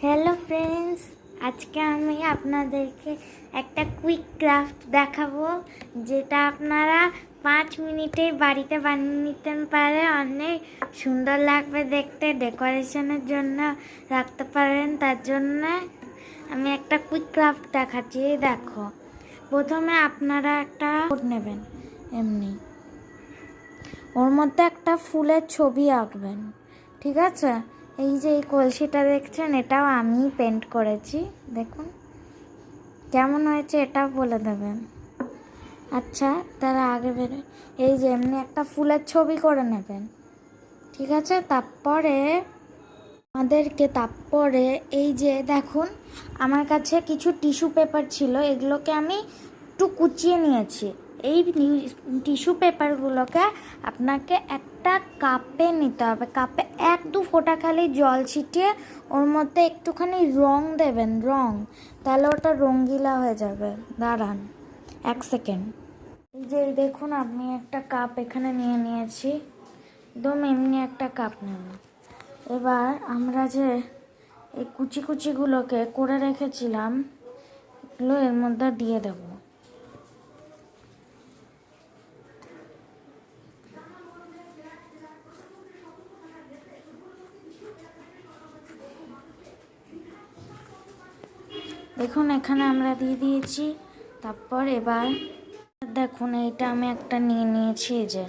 Hello friends, আজকে আমি আপনাদেরকে একটা কুইক ক্রাফট দেখাবো, যেটা আপনারা 5 মিনিটে বাড়িতে বানিয়ে নিতে পারে। অনেক সুন্দর লাগবে দেখতে, ডেকোরেশনের জন্য রাখতে পারেন। তার জন্য আমি একটা কুইক ক্রাফট দেখাচ্ছি। দেখো, প্রথমে আপনারা একটা বোর্ড নেবেন, এমনি ওর মধ্যে একটা ফুলের ছবি আঁকবেন, ঠিক আছে? এই যে এই কলসিটা দেখছেন, এটাও আমি পেন্ট করেছি। দেখুন কেমন হয়েছে, এটাও বলে দেবেন। আচ্ছা, তারা আগে বেরোয়। এই যে এমনি একটা ফুলের ছবি করে নেবেন, ঠিক আছে? তারপরে এই যে দেখুন, আমার কাছে কিছু টিস্যু পেপার ছিল, এগুলোকে আমি একটু কুচিয়ে নিয়েছি। এই টিস্যু পেপারগুলোকে আপনাকে একটা কাপে নিতে হবে। কাপে 1-2 ফোঁটা খালি জল ছিটিয়ে ওর মধ্যে একটুখানি রং দেবেন, তাহলে ওটা রঙিলা হয়ে যাবে। দাঁড়ান 1 সেকেন্ড। এই যে দেখুন, আমি একটা কাপ এখানে নিয়ে নিয়েছি, একদম এমনি একটা কাপ নেব। এবার আমরা যে এই কুচিগুলোকে করে রেখেছিলাম, এগুলো এর মধ্যে দিয়ে দেব। দেখুন এখানে আমরা দিয়ে দিয়েছি। তারপর এবার দেখুন, এইটা আমি একটা নিয়ে নিয়েছি, এই যে।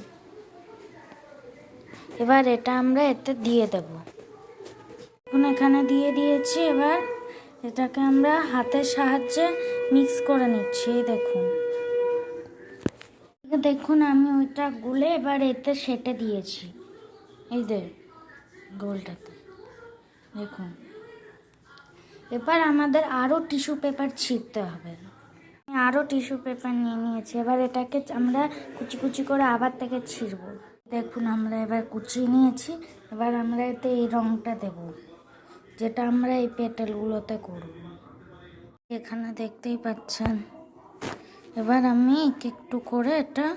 এবার এটা আমরা এতে দিয়ে দেব। এখন এখানে দিয়ে দিয়েছি। এবার এটাকে আমরা হাতের সাহায্যে মিক্স করে নিচ্ছি। দেখুন আমি ওইটা গুলে এবার এতে সেটে দিয়েছি, এই যে গোলটাতে। দেখুন, এবার আমাদের আরও টিস্যু পেপার ছিঁড়তে হবে। আরও টিস্যু পেপার নিয়ে নিয়েছি। এবার এটাকে আমরা কুচি করে আবার থেকে ছিঁড়ব। দেখুন আমরা এবার কুচিয়ে নিয়েছি। এবার আমরা এতে এই রঙটা দেব, যেটা আমরা এই পেটেলগুলোতে করব। এখানে দেখতেই পাচ্ছেন। এবার আমি একটু করে এটা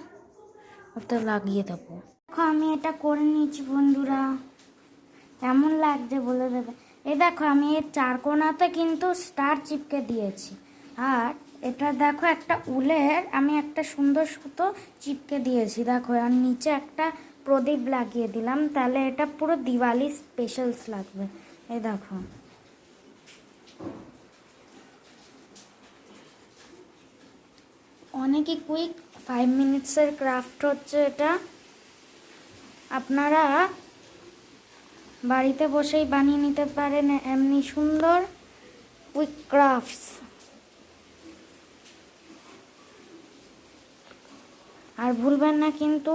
ওতে লাগিয়ে দেবো। দেখো আমি এটা করে নিয়েছি বন্ধুরা, কেমন লাগছে বলে দেবে। এই দেখো, আমি এর 4 কোণাতে কিন্তু স্টার চিপকে দিয়েছি। আর এটা দেখো, একটা উলের আমি একটা সুন্দর সুতো চিপকে দিয়েছি। দেখো, আর নিচে একটা প্রদীপ লাগিয়ে দিলাম, তাহলে এটা পুরো দিওয়ালি স্পেশালস লাগবে। এই দেখো, অনেকই কুইক 5 মিনিটসের ক্রাফট হচ্ছে এটা। আপনারা বাড়িতে বসেই বানিয়ে নিতে পারেন এমনি সুন্দর কুইক ক্রাফটস। আর ভুলবেন না কিন্তু,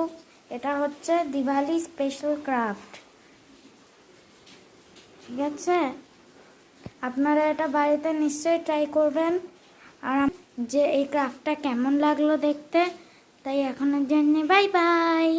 এটা হচ্ছে দিওয়ালি স্পেশাল ক্রাফট, ঠিক আছে? আপনারা এটা বাড়িতে নিশ্চয়ই ট্রাই করবেন। আর যে এই ক্রাফটটা কেমন লাগলো দেখতে, তাই এখনের জন্য বাই বাই।